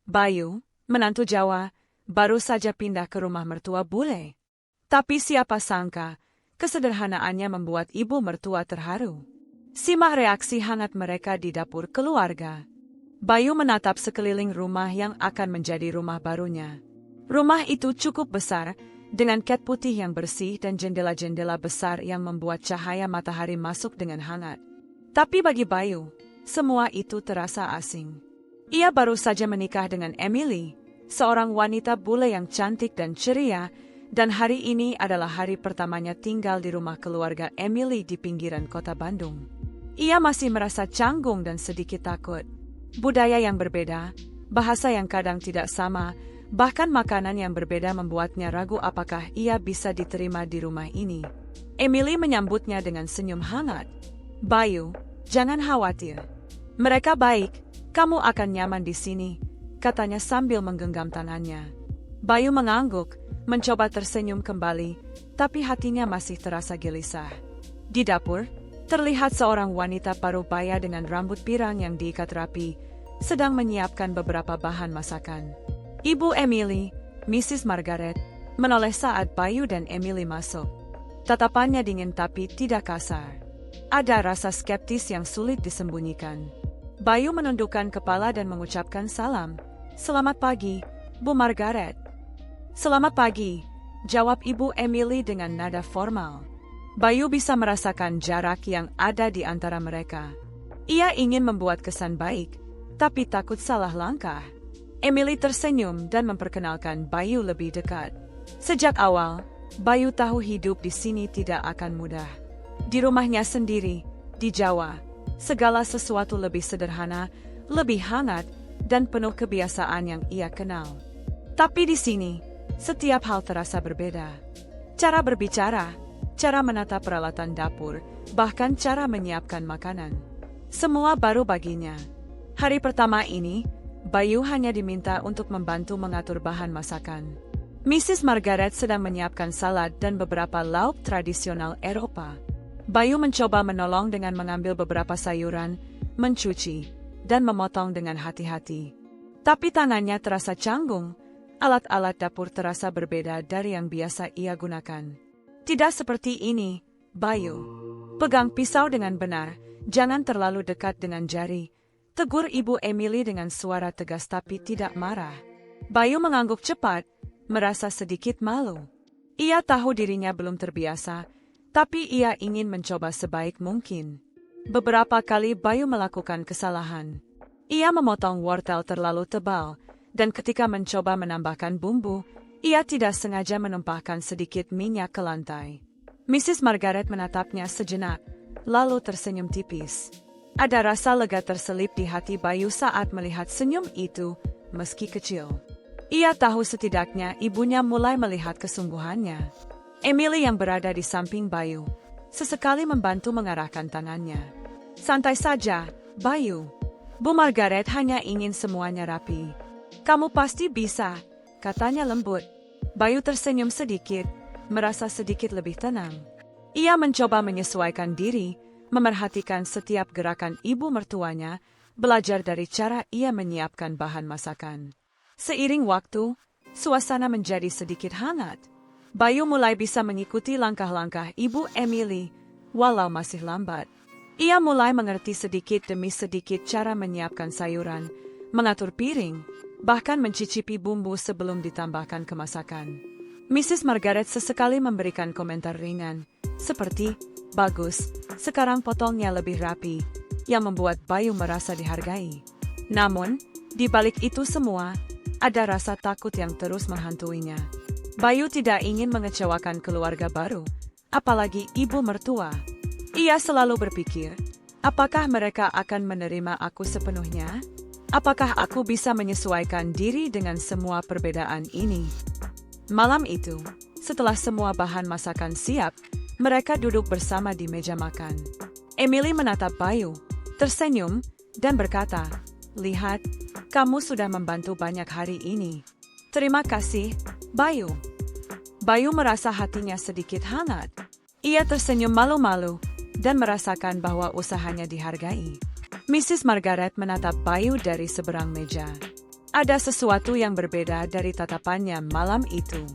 Bayu, menantu Jawa, baru saja pindah ke rumah mertua bule. Tapi siapa sangka, kesederhanaannya membuat ibu mertua terharu. Simak reaksi hangat mereka di dapur keluarga. Bayu menatap sekeliling rumah yang akan menjadi rumah barunya. Rumah itu cukup besar, dengan cat putih yang bersih dan jendela-jendela besar yang membuat cahaya matahari masuk dengan hangat. Tapi bagi Bayu, semua itu terasa asing. Ia baru saja menikah dengan Emily, seorang wanita bule yang cantik dan ceria, dan hari ini adalah hari pertamanya tinggal di rumah keluarga Emily di pinggiran kota Bandung. Ia masih merasa canggung dan sedikit takut. Budaya yang berbeda, bahasa yang kadang tidak sama, bahkan makanan yang berbeda membuatnya ragu apakah ia bisa diterima di rumah ini. Emily menyambutnya dengan senyum hangat. "Bayu, jangan khawatir. Mereka baik, kamu akan nyaman di sini," katanya sambil menggenggam tangannya. Bayu mengangguk, mencoba tersenyum kembali, tapi hatinya masih terasa gelisah. Di dapur, terlihat seorang wanita parubaya dengan rambut pirang yang diikat rapi, sedang menyiapkan beberapa bahan masakan. Ibu Emily, Mrs. Margaret, menoleh saat Bayu dan Emily masuk. Tatapannya dingin tapi tidak kasar. Ada rasa skeptis yang sulit disembunyikan. Bayu menundukkan kepala dan mengucapkan salam. "Selamat pagi, Bu Margaret." "Selamat pagi," jawab Ibu Emily dengan nada formal. Bayu bisa merasakan jarak yang ada di antara mereka. Ia ingin membuat kesan baik, tapi takut salah langkah. Emily tersenyum dan memperkenalkan Bayu lebih dekat. Sejak awal, Bayu tahu hidup di sini tidak akan mudah. Di rumahnya sendiri, di Jawa, segala sesuatu lebih sederhana, lebih hangat, dan penuh kebiasaan yang ia kenal. Tapi di sini, setiap hal terasa berbeda. Cara berbicara, cara menata peralatan dapur, bahkan cara menyiapkan makanan. Semua baru baginya. Hari pertama ini, Bayu hanya diminta untuk membantu mengatur bahan masakan. Mrs. Margaret sedang menyiapkan salad dan beberapa lauk tradisional Eropa. Bayu mencoba menolong dengan mengambil beberapa sayuran, mencuci, dan memotong dengan hati-hati. Tapi tangannya terasa canggung. Alat-alat dapur terasa berbeda dari yang biasa ia gunakan. "Tidak seperti ini, Bayu. Pegang pisau dengan benar, jangan terlalu dekat dengan jari," tegur Ibu Emily dengan suara tegas tapi tidak marah. Bayu mengangguk cepat, merasa sedikit malu. Ia tahu dirinya belum terbiasa, tapi ia ingin mencoba sebaik mungkin. Beberapa kali Bayu melakukan kesalahan. Ia memotong wortel terlalu tebal, dan ketika mencoba menambahkan bumbu, ia tidak sengaja menumpahkan sedikit minyak ke lantai. Mrs. Margaret menatapnya sejenak, lalu tersenyum tipis. Ada rasa lega terselip di hati Bayu saat melihat senyum itu, meski kecil. Ia tahu setidaknya ibunya mulai melihat kesungguhannya. Emily yang berada di samping Bayu, sesekali membantu mengarahkan tangannya. "Santai saja, Bayu. Bu Margaret hanya ingin semuanya rapi. Kamu pasti bisa," katanya lembut. Bayu tersenyum sedikit, merasa sedikit lebih tenang. Ia mencoba menyesuaikan diri, memerhatikan setiap gerakan ibu mertuanya, belajar dari cara ia menyiapkan bahan masakan. Seiring waktu, suasana menjadi sedikit hangat. Bayu mulai bisa mengikuti langkah-langkah Ibu Emily, walau masih lambat. Ia mulai mengerti sedikit demi sedikit cara menyiapkan sayuran, mengatur piring, bahkan mencicipi bumbu sebelum ditambahkan ke masakan. Mrs. Margaret sesekali memberikan komentar ringan, seperti, "Bagus, sekarang potongnya lebih rapi," yang membuat Bayu merasa dihargai. Namun, di balik itu semua, ada rasa takut yang terus menghantuinya. Bayu tidak ingin mengecewakan keluarga baru, apalagi ibu mertua. Ia selalu berpikir, apakah mereka akan menerima aku sepenuhnya? Apakah aku bisa menyesuaikan diri dengan semua perbedaan ini? Malam itu, setelah semua bahan masakan siap, mereka duduk bersama di meja makan. Emily menatap Bayu, tersenyum, dan berkata, "Lihat, kamu sudah membantu banyak hari ini. Terima kasih, Bayu." Bayu merasa hatinya sedikit hangat. Ia tersenyum malu-malu dan merasakan bahwa usahanya dihargai. Mrs. Margaret menatap Bayu dari seberang meja. Ada sesuatu yang berbeda dari tatapannya malam itu.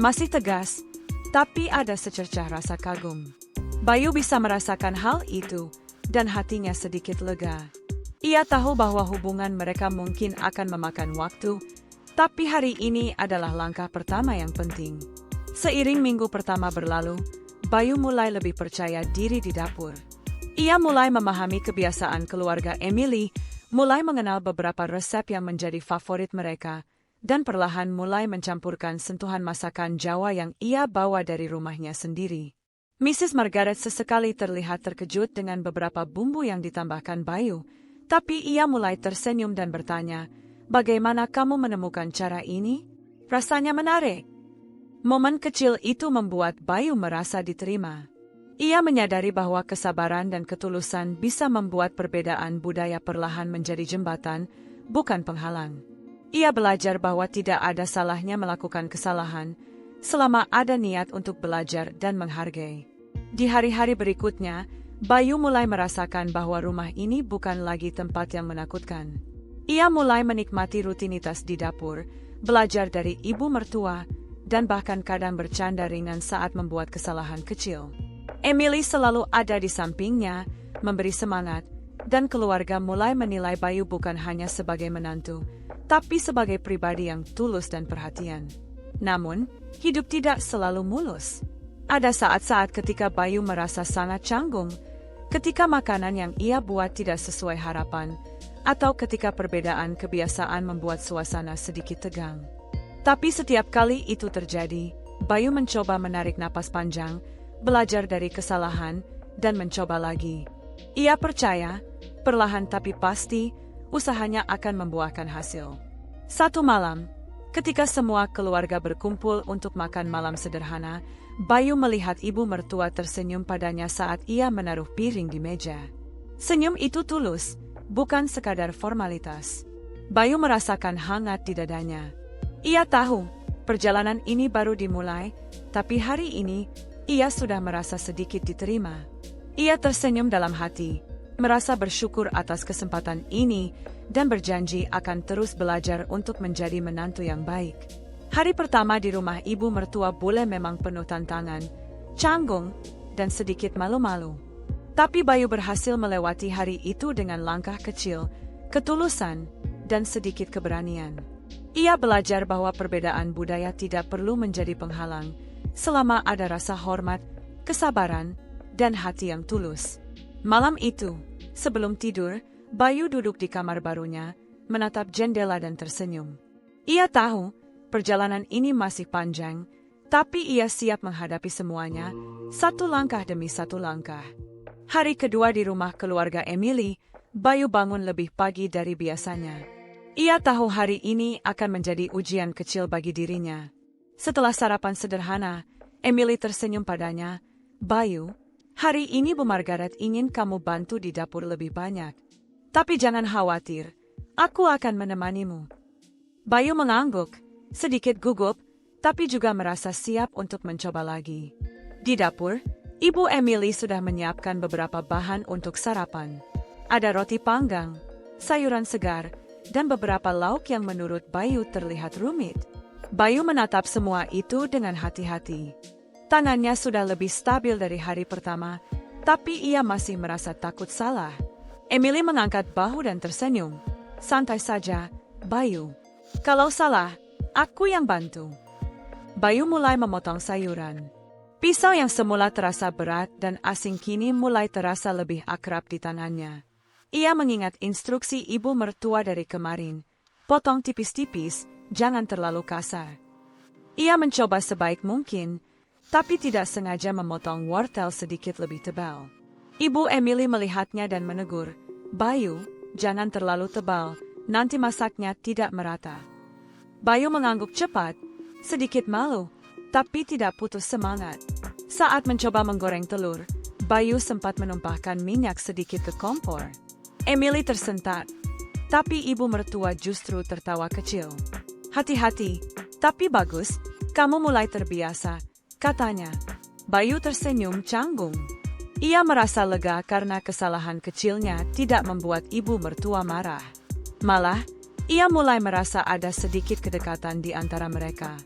Masih tegas, tapi ada secercah rasa kagum. Bayu bisa merasakan hal itu, dan hatinya sedikit lega. Ia tahu bahwa hubungan mereka mungkin akan memakan waktu, tapi hari ini adalah langkah pertama yang penting. Seiring minggu pertama berlalu, Bayu mulai lebih percaya diri di dapur. Ia mulai memahami kebiasaan keluarga Emily, mulai mengenal beberapa resep yang menjadi favorit mereka, dan perlahan mulai mencampurkan sentuhan masakan Jawa yang ia bawa dari rumahnya sendiri. Mrs. Margaret sesekali terlihat terkejut dengan beberapa bumbu yang ditambahkan Bayu, tapi ia mulai tersenyum dan bertanya, "Bagaimana kamu menemukan cara ini? Rasanya menarik." Momen kecil itu membuat Bayu merasa diterima. Ia menyadari bahwa kesabaran dan ketulusan bisa membuat perbedaan budaya perlahan menjadi jembatan, bukan penghalang. Ia belajar bahwa tidak ada salahnya melakukan kesalahan, selama ada niat untuk belajar dan menghargai. Di hari-hari berikutnya, Bayu mulai merasakan bahwa rumah ini bukan lagi tempat yang menakutkan. Ia mulai menikmati rutinitas di dapur, belajar dari ibu mertua, dan bahkan kadang bercanda ringan saat membuat kesalahan kecil. Emily selalu ada di sampingnya, memberi semangat, dan keluarga mulai menilai Bayu bukan hanya sebagai menantu, tapi sebagai pribadi yang tulus dan perhatian. Namun, hidup tidak selalu mulus. Ada saat-saat ketika Bayu merasa sangat canggung, ketika makanan yang ia buat tidak sesuai harapan, atau ketika perbedaan kebiasaan membuat suasana sedikit tegang. Tapi setiap kali itu terjadi, Bayu mencoba menarik napas panjang, belajar dari kesalahan, dan mencoba lagi. Ia percaya, perlahan tapi pasti, usahanya akan membuahkan hasil. Satu malam, ketika semua keluarga berkumpul untuk makan malam sederhana, Bayu melihat ibu mertua tersenyum padanya saat ia menaruh piring di meja. Senyum itu tulus, bukan sekadar formalitas. Bayu merasakan hangat di dadanya. Ia tahu, perjalanan ini baru dimulai, tapi hari ini, ia sudah merasa sedikit diterima. Ia tersenyum dalam hati, merasa bersyukur atas kesempatan ini, dan berjanji akan terus belajar untuk menjadi menantu yang baik. Hari pertama di rumah ibu mertua boleh memang penuh tantangan, canggung, dan sedikit malu-malu. Tapi Bayu berhasil melewati hari itu dengan langkah kecil, ketulusan, dan sedikit keberanian. Ia belajar bahwa perbedaan budaya tidak perlu menjadi penghalang, selama ada rasa hormat, kesabaran, dan hati yang tulus. Malam itu, sebelum tidur, Bayu duduk di kamar barunya, menatap jendela dan tersenyum. Ia tahu, perjalanan ini masih panjang, tapi ia siap menghadapi semuanya, satu langkah demi satu langkah. Hari kedua di rumah keluarga Emily, Bayu bangun lebih pagi dari biasanya. Ia tahu hari ini akan menjadi ujian kecil bagi dirinya. Setelah sarapan sederhana, Emily tersenyum padanya, "Bayu, hari ini Bu Margaret ingin kamu bantu di dapur lebih banyak. Tapi jangan khawatir, aku akan menemanimu." Bayu mengangguk, sedikit gugup, tapi juga merasa siap untuk mencoba lagi. Di dapur, Ibu Emily sudah menyiapkan beberapa bahan untuk sarapan. Ada roti panggang, sayuran segar, dan beberapa lauk yang menurut Bayu terlihat rumit. Bayu menatap semua itu dengan hati-hati. Tangannya sudah lebih stabil dari hari pertama, tapi ia masih merasa takut salah. Emily mengangkat bahu dan tersenyum. "Santai saja, Bayu. Kalau salah, aku yang bantu." Bayu mulai memotong sayuran. Pisau yang semula terasa berat dan asing kini mulai terasa lebih akrab di tangannya. Ia mengingat instruksi ibu mertua dari kemarin. Potong tipis-tipis, jangan terlalu kasar. Ia mencoba sebaik mungkin, tapi tidak sengaja memotong wortel sedikit lebih tebal. Ibu Emily melihatnya dan menegur, "Bayu, jangan terlalu tebal, nanti masaknya tidak merata." Bayu mengangguk cepat, sedikit malu, tapi tidak putus semangat. Saat mencoba menggoreng telur, Bayu sempat menumpahkan minyak sedikit ke kompor. Emily tersentak, tapi ibu mertua justru tertawa kecil. "Hati-hati, tapi bagus, kamu mulai terbiasa," katanya. Bayu tersenyum canggung. Ia merasa lega karena kesalahan kecilnya tidak membuat ibu mertua marah. Malah, Ia mulai merasa ada sedikit kedekatan di antara mereka.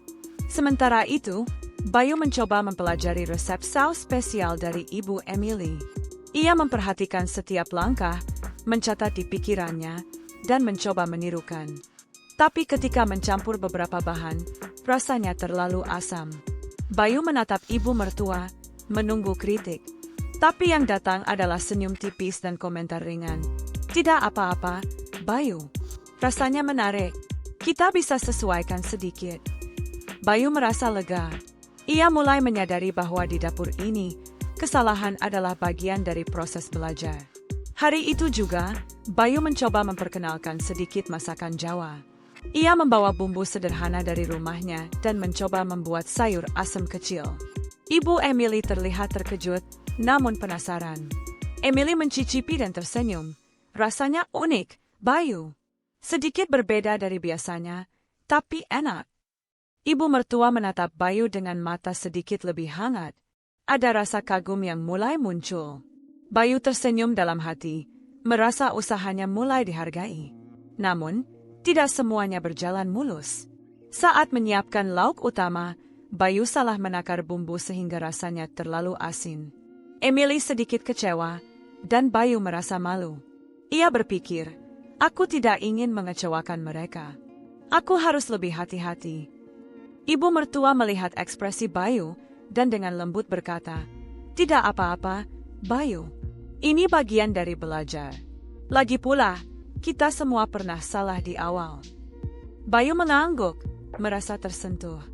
Sementara itu, Bayu mencoba mempelajari resep saus spesial dari Ibu Emily. Ia memperhatikan setiap langkah, mencatat di pikirannya, dan mencoba menirukan. Tapi ketika mencampur beberapa bahan, rasanya terlalu asam. Bayu menatap ibu mertua, menunggu kritik. Tapi yang datang adalah senyum tipis dan komentar ringan. Tidak apa-apa, Bayu. Rasanya menarik. Kita bisa sesuaikan sedikit. Bayu merasa lega. Ia mulai menyadari bahwa di dapur ini, kesalahan adalah bagian dari proses belajar. Hari itu juga, Bayu mencoba memperkenalkan sedikit masakan Jawa. Ia membawa bumbu sederhana dari rumahnya dan mencoba membuat sayur asam kecil. Ibu Emily terlihat terkejut, namun penasaran. Emily mencicipi dan tersenyum. Rasanya unik, Bayu. Sedikit berbeda dari biasanya, tapi enak. Ibu mertua menatap Bayu dengan mata sedikit lebih hangat. Ada rasa kagum yang mulai muncul. Bayu tersenyum dalam hati, merasa usahanya mulai dihargai. Namun, tidak semuanya berjalan mulus. Saat menyiapkan lauk utama, Bayu salah menakar bumbu sehingga rasanya terlalu asin. Emily sedikit kecewa, dan Bayu merasa malu. Ia berpikir, aku tidak ingin mengecewakan mereka. Aku harus lebih hati-hati. Ibu mertua melihat ekspresi Bayu, dan dengan lembut berkata, tidak apa-apa, Bayu. Ini bagian dari belajar. Lagi pula, kita semua pernah salah di awal. Bayu mengangguk, merasa tersentuh.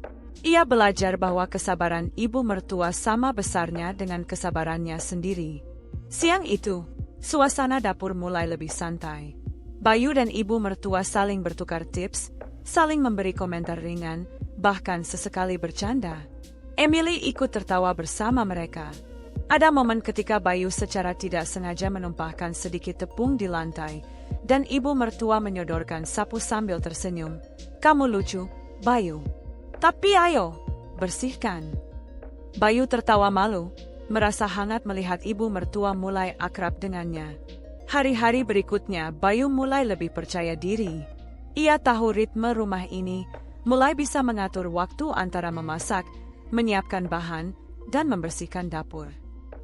Ia belajar bahwa kesabaran ibu mertua sama besarnya dengan kesabarannya sendiri. Siang itu, suasana dapur mulai lebih santai. Bayu dan ibu mertua saling bertukar tips, saling memberi komentar ringan, bahkan sesekali bercanda. Emily ikut tertawa bersama mereka. Ada momen ketika Bayu secara tidak sengaja menumpahkan sedikit tepung di lantai, dan ibu mertua menyodorkan sapu sambil tersenyum. Kamu lucu, Bayu. Tapi ayo, bersihkan. Bayu tertawa malu, merasa hangat melihat ibu mertua mulai akrab dengannya. Hari-hari berikutnya, Bayu mulai lebih percaya diri. Ia tahu ritme rumah ini, mulai bisa mengatur waktu antara memasak, menyiapkan bahan, dan membersihkan dapur.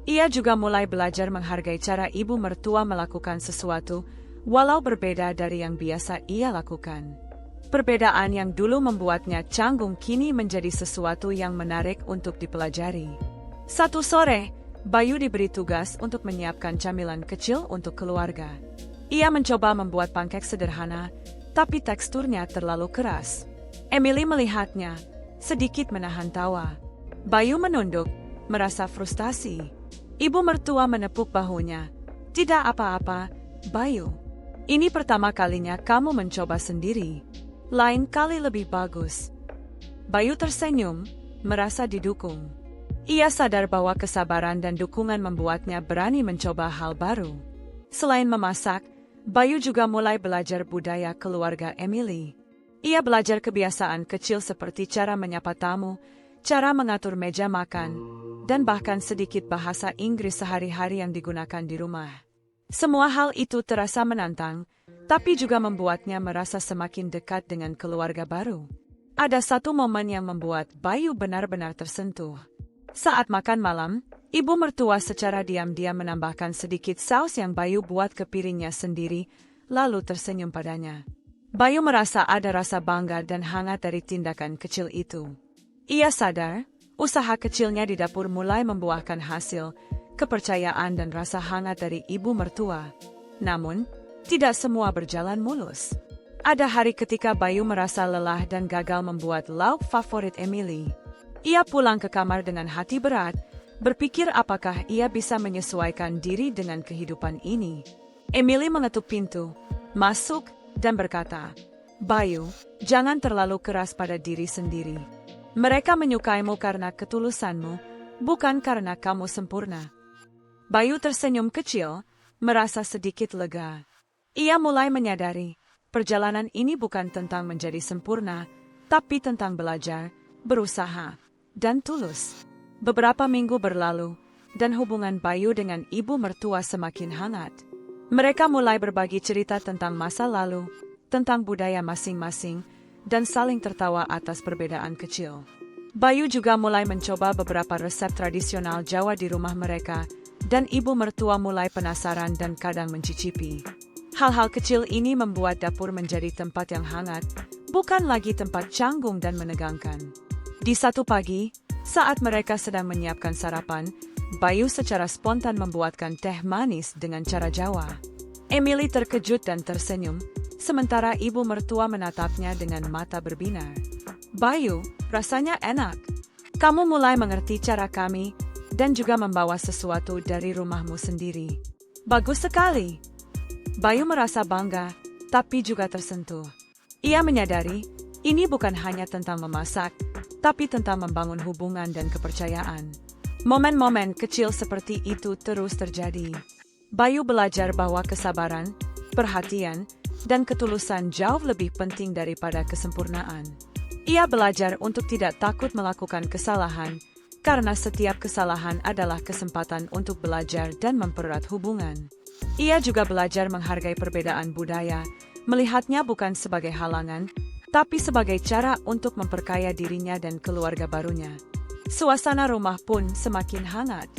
Ia juga mulai belajar menghargai cara ibu mertua melakukan sesuatu, walau berbeda dari yang biasa ia lakukan. Perbedaan yang dulu membuatnya canggung kini menjadi sesuatu yang menarik untuk dipelajari. Satu sore, Bayu diberi tugas untuk menyiapkan camilan kecil untuk keluarga. Ia mencoba membuat pancake sederhana, tapi teksturnya terlalu keras. Emily melihatnya, sedikit menahan tawa. Bayu menunduk, merasa frustasi. Ibu mertua menepuk bahunya. Tidak apa-apa, Bayu. Ini pertama kalinya kamu mencoba sendiri. Lain kali lebih bagus. Bayu tersenyum, merasa didukung. Ia sadar bahwa kesabaran dan dukungan membuatnya berani mencoba hal baru. Selain memasak, Bayu juga mulai belajar budaya keluarga Emily. Ia belajar kebiasaan kecil seperti cara menyapa tamu, cara mengatur meja makan, dan bahkan sedikit bahasa Inggris sehari-hari yang digunakan di rumah. Semua hal itu terasa menantang, tapi juga membuatnya merasa semakin dekat dengan keluarga baru. Ada satu momen yang membuat Bayu benar-benar tersentuh. Saat makan malam, ibu mertua secara diam-diam menambahkan sedikit saus yang Bayu buat ke piringnya sendiri, lalu tersenyum padanya. Bayu merasa ada rasa bangga dan hangat dari tindakan kecil itu. Ia sadar, usaha kecilnya di dapur mulai membuahkan hasil, kepercayaan dan rasa hangat dari ibu mertua. Namun, tidak semua berjalan mulus. Ada hari ketika Bayu merasa lelah dan gagal membuat lauk favorit Emily. Ia pulang ke kamar dengan hati berat, berpikir apakah ia bisa menyesuaikan diri dengan kehidupan ini. Emily mengetuk pintu, masuk, dan berkata, Bayu, jangan terlalu keras pada diri sendiri. Mereka menyukaimu karena ketulusanmu, bukan karena kamu sempurna. Bayu tersenyum kecil, merasa sedikit lega. Ia mulai menyadari, perjalanan ini bukan tentang menjadi sempurna, tapi tentang belajar, berusaha, dan tulus. Beberapa minggu berlalu, dan hubungan Bayu dengan ibu mertua semakin hangat. Mereka mulai berbagi cerita tentang masa lalu, tentang budaya masing-masing, dan saling tertawa atas perbedaan kecil. Bayu juga mulai mencoba beberapa resep tradisional Jawa di rumah mereka, dan ibu mertua mulai penasaran dan kadang mencicipi. Hal-hal kecil ini membuat dapur menjadi tempat yang hangat, bukan lagi tempat canggung dan menegangkan. Di satu pagi, saat mereka sedang menyiapkan sarapan, Bayu secara spontan membuatkan teh manis dengan cara Jawa. Emily terkejut dan tersenyum, sementara ibu mertua menatapnya dengan mata berbinar. Bayu, rasanya enak. Kamu mulai mengerti cara kami, dan juga membawa sesuatu dari rumahmu sendiri. Bagus sekali. Bayu merasa bangga, tapi juga tersentuh. Ia menyadari, ini bukan hanya tentang memasak, tapi tentang membangun hubungan dan kepercayaan. Momen-momen kecil seperti itu terus terjadi. Bayu belajar bahwa kesabaran, perhatian, dan ketulusan jauh lebih penting daripada kesempurnaan. Ia belajar untuk tidak takut melakukan kesalahan, karena setiap kesalahan adalah kesempatan untuk belajar dan mempererat hubungan. Ia juga belajar menghargai perbedaan budaya, melihatnya bukan sebagai halangan, tapi sebagai cara untuk memperkaya dirinya dan keluarga barunya. Suasana rumah pun semakin hangat.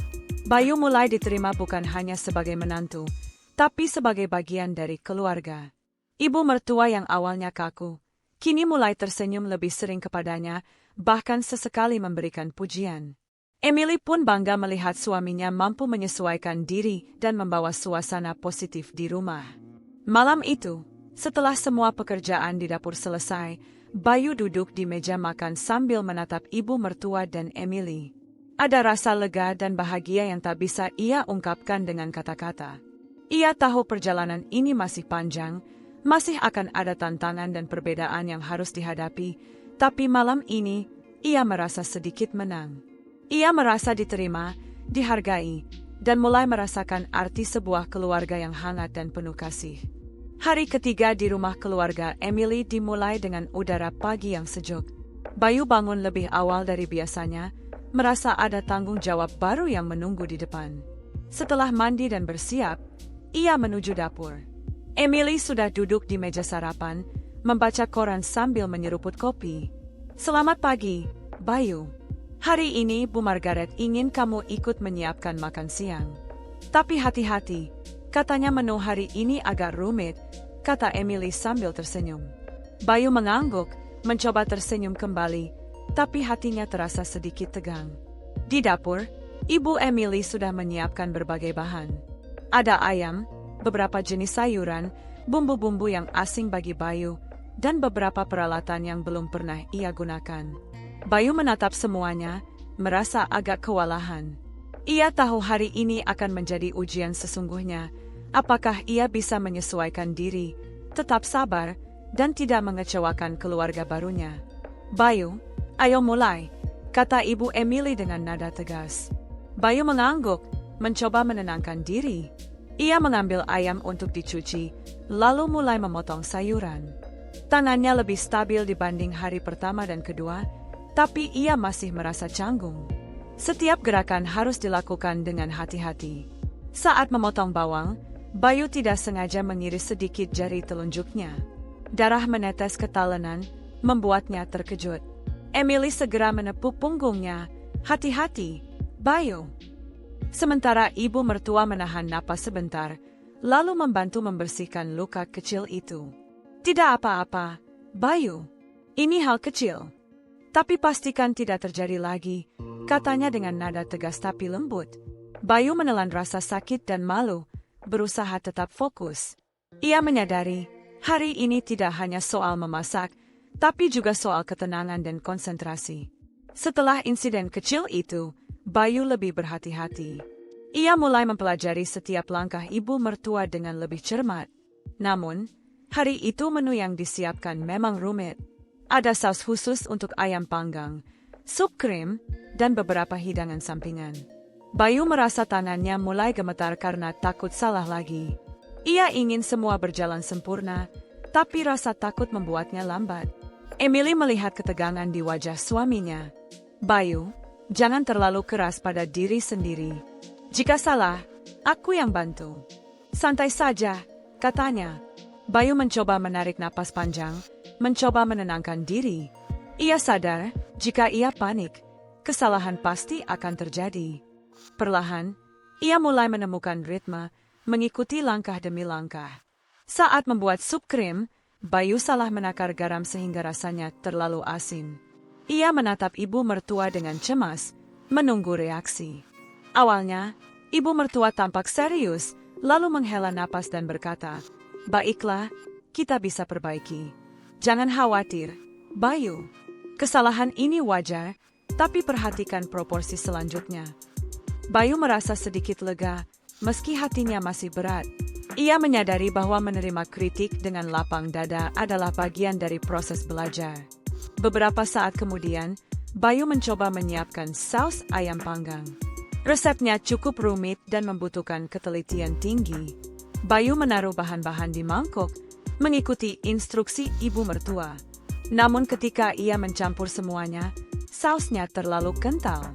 Bayu mulai diterima bukan hanya sebagai menantu, tapi sebagai bagian dari keluarga. Ibu mertua yang awalnya kaku, kini mulai tersenyum lebih sering kepadanya, bahkan sesekali memberikan pujian. Emily pun bangga melihat suaminya mampu menyesuaikan diri dan membawa suasana positif di rumah. Malam itu, setelah semua pekerjaan di dapur selesai, Bayu duduk di meja makan sambil menatap ibu mertua dan Emily. Ada rasa lega dan bahagia yang tak bisa ia ungkapkan dengan kata-kata. Ia tahu perjalanan ini masih panjang, masih akan ada tantangan dan perbedaan yang harus dihadapi, tapi malam ini, ia merasa sedikit menang. Ia merasa diterima, dihargai, dan mulai merasakan arti sebuah keluarga yang hangat dan penuh kasih. Hari ketiga di rumah keluarga Emily dimulai dengan udara pagi yang sejuk. Bayu bangun lebih awal dari biasanya, merasa ada tanggung jawab baru yang menunggu di depan. Setelah mandi dan bersiap, ia menuju dapur. Emily sudah duduk di meja sarapan, membaca koran sambil menyeruput kopi. Selamat pagi, Bayu. Hari ini Bu Margaret ingin kamu ikut menyiapkan makan siang. Tapi hati-hati, katanya menu hari ini agak rumit, kata Emily sambil tersenyum. Bayu mengangguk, mencoba tersenyum kembali, tapi hatinya terasa sedikit tegang. Di dapur, Ibu Emily sudah menyiapkan berbagai bahan. Ada ayam, beberapa jenis sayuran, bumbu-bumbu yang asing bagi Bayu, dan beberapa peralatan yang belum pernah ia gunakan. Bayu menatap semuanya, merasa agak kewalahan. Ia tahu hari ini akan menjadi ujian sesungguhnya. Apakah ia bisa menyesuaikan diri, tetap sabar, dan tidak mengecewakan keluarga barunya? Bayu, ayo mulai, kata Ibu Emily dengan nada tegas. Bayu mengangguk, mencoba menenangkan diri. Ia mengambil ayam untuk dicuci, lalu mulai memotong sayuran. Tangannya lebih stabil dibanding hari pertama dan kedua, tapi ia masih merasa canggung. Setiap gerakan harus dilakukan dengan hati-hati. Saat memotong bawang, Bayu tidak sengaja mengiris sedikit jari telunjuknya. Darah menetes ke talenan, membuatnya terkejut. Emily segera menepuk punggungnya. Hati-hati, Bayu. Sementara ibu mertua menahan napas sebentar, lalu membantu membersihkan luka kecil itu. Tidak apa-apa, Bayu. Ini hal kecil. Tapi pastikan tidak terjadi lagi, katanya dengan nada tegas tapi lembut. Bayu menelan rasa sakit dan malu, berusaha tetap fokus. Ia menyadari, hari ini tidak hanya soal memasak, tapi juga soal ketenangan dan konsentrasi. Setelah insiden kecil itu, Bayu lebih berhati-hati. Ia mulai mempelajari setiap langkah ibu mertua dengan lebih cermat. Namun, hari itu menu yang disiapkan memang rumit. Ada saus khusus untuk ayam panggang, sup krim, dan beberapa hidangan sampingan. Bayu merasa tangannya mulai gemetar karena takut salah lagi. Ia ingin semua berjalan sempurna, tapi rasa takut membuatnya lambat. Emily melihat ketegangan di wajah suaminya. Bayu, jangan terlalu keras pada diri sendiri. Jika salah, aku yang bantu. Santai saja, katanya. Bayu mencoba menarik napas panjang, mencoba menenangkan diri. Ia sadar, jika ia panik, kesalahan pasti akan terjadi. Perlahan, ia mulai menemukan ritme, mengikuti langkah demi langkah. Saat membuat sup krim, Bayu salah menakar garam sehingga rasanya terlalu asin. Ia menatap ibu mertua dengan cemas, menunggu reaksi. Awalnya, ibu mertua tampak serius, lalu menghela napas dan berkata, "Baiklah, kita bisa perbaiki. Jangan khawatir, Bayu. Kesalahan ini wajar, tapi perhatikan proporsi selanjutnya." Bayu merasa sedikit lega, meski hatinya masih berat. Ia menyadari bahwa menerima kritik dengan lapang dada adalah bagian dari proses belajar. Beberapa saat kemudian, Bayu mencoba menyiapkan saus ayam panggang. Resepnya cukup rumit dan membutuhkan ketelitian tinggi. Bayu menaruh bahan-bahan di mangkok, mengikuti instruksi ibu mertua. Namun ketika ia mencampur semuanya, sausnya terlalu kental.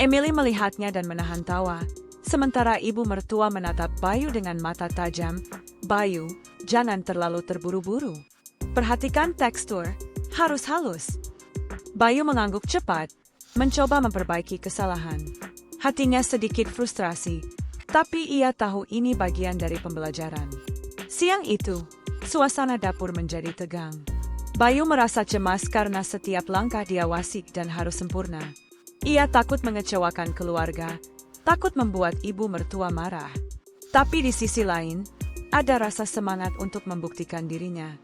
Emily melihatnya dan menahan tawa, sementara ibu mertua menatap Bayu dengan mata tajam. "Bayu, jangan terlalu terburu-buru. Perhatikan tekstur, harus halus." Bayu mengangguk cepat, mencoba memperbaiki kesalahan. Hatinya sedikit frustrasi, tapi ia tahu ini bagian dari pembelajaran. Siang itu, suasana dapur menjadi tegang. Bayu merasa cemas karena setiap langkah diawasi dan harus sempurna. Ia takut mengecewakan keluarga, takut membuat ibu mertua marah. Tapi di sisi lain, ada rasa semangat untuk membuktikan dirinya.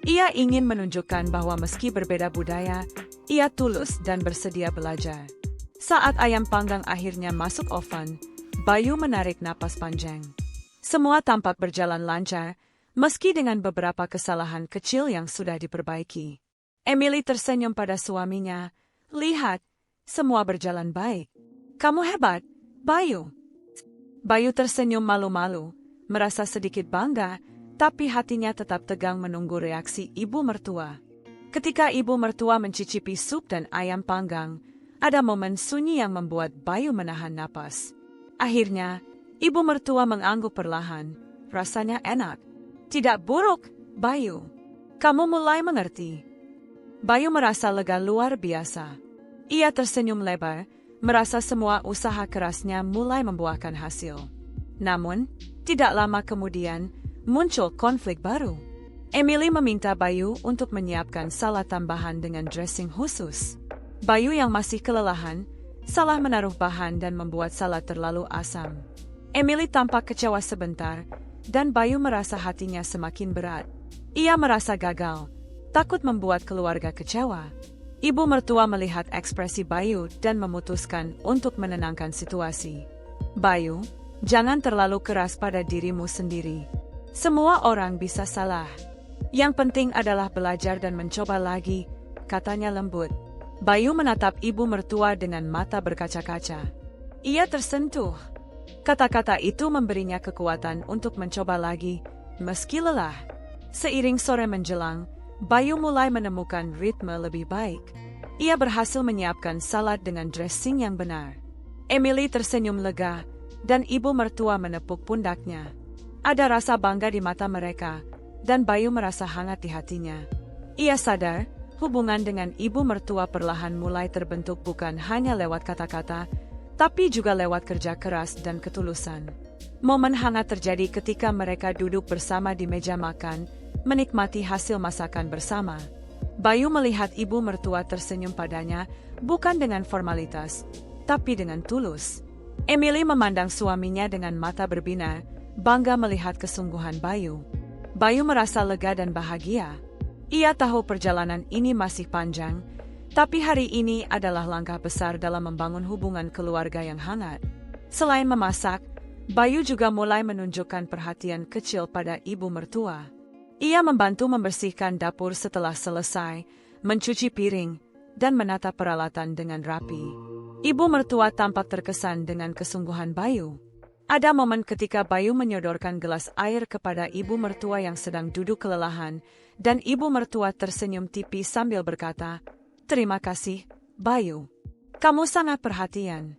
Ia ingin menunjukkan bahwa meski berbeda budaya, ia tulus dan bersedia belajar. Saat ayam panggang akhirnya masuk oven, Bayu menarik napas panjang. Semua tampak berjalan lancar, meski dengan beberapa kesalahan kecil yang sudah diperbaiki. Emily tersenyum pada suaminya. "Lihat, semua berjalan baik. Kamu hebat, Bayu." Bayu tersenyum malu-malu, merasa sedikit bangga, tapi hatinya tetap tegang menunggu reaksi ibu mertua. Ketika ibu mertua mencicipi sup dan ayam panggang, ada momen sunyi yang membuat Bayu menahan napas. Akhirnya, ibu mertua mengangguk perlahan. "Rasanya enak. Tidak buruk, Bayu. Kamu mulai mengerti." Bayu merasa lega luar biasa. Ia tersenyum lebar, merasa semua usaha kerasnya mulai membuahkan hasil. Namun, tidak lama kemudian, muncul konflik baru. Emily meminta Bayu untuk menyiapkan salad tambahan dengan dressing khusus. Bayu yang masih kelelahan, salah menaruh bahan dan membuat salad terlalu asam. Emily tampak kecewa sebentar, dan Bayu merasa hatinya semakin berat. Ia merasa gagal, takut membuat keluarga kecewa. Ibu mertua melihat ekspresi Bayu dan memutuskan untuk menenangkan situasi. "Bayu, jangan terlalu keras pada dirimu sendiri. Semua orang bisa salah. Yang penting adalah belajar dan mencoba lagi," katanya lembut. Bayu menatap ibu mertua dengan mata berkaca-kaca. Ia tersentuh. Kata-kata itu memberinya kekuatan untuk mencoba lagi, meski lelah. Seiring sore menjelang, Bayu mulai menemukan ritme lebih baik. Ia berhasil menyiapkan salad dengan dressing yang benar. Emily tersenyum lega, dan ibu mertua menepuk pundaknya. Ada rasa bangga di mata mereka, dan Bayu merasa hangat di hatinya. Ia sadar, hubungan dengan ibu mertua perlahan mulai terbentuk bukan hanya lewat kata-kata, tapi juga lewat kerja keras dan ketulusan. Momen hangat terjadi ketika mereka duduk bersama di meja makan, menikmati hasil masakan bersama. Bayu melihat ibu mertua tersenyum padanya, bukan dengan formalitas, tapi dengan tulus. Emily memandang suaminya dengan mata berbinar, bangga melihat kesungguhan Bayu. Bayu merasa lega dan bahagia. Ia tahu perjalanan ini masih panjang, tapi hari ini adalah langkah besar dalam membangun hubungan keluarga yang hangat. Selain memasak, Bayu juga mulai menunjukkan perhatian kecil pada ibu mertua. Ia membantu membersihkan dapur setelah selesai, mencuci piring, dan menata peralatan dengan rapi. Ibu mertua tampak terkesan dengan kesungguhan Bayu. Ada momen ketika Bayu menyodorkan gelas air kepada ibu mertua yang sedang duduk kelelahan, dan ibu mertua tersenyum tipis sambil berkata, "Terima kasih, Bayu. Kamu sangat perhatian."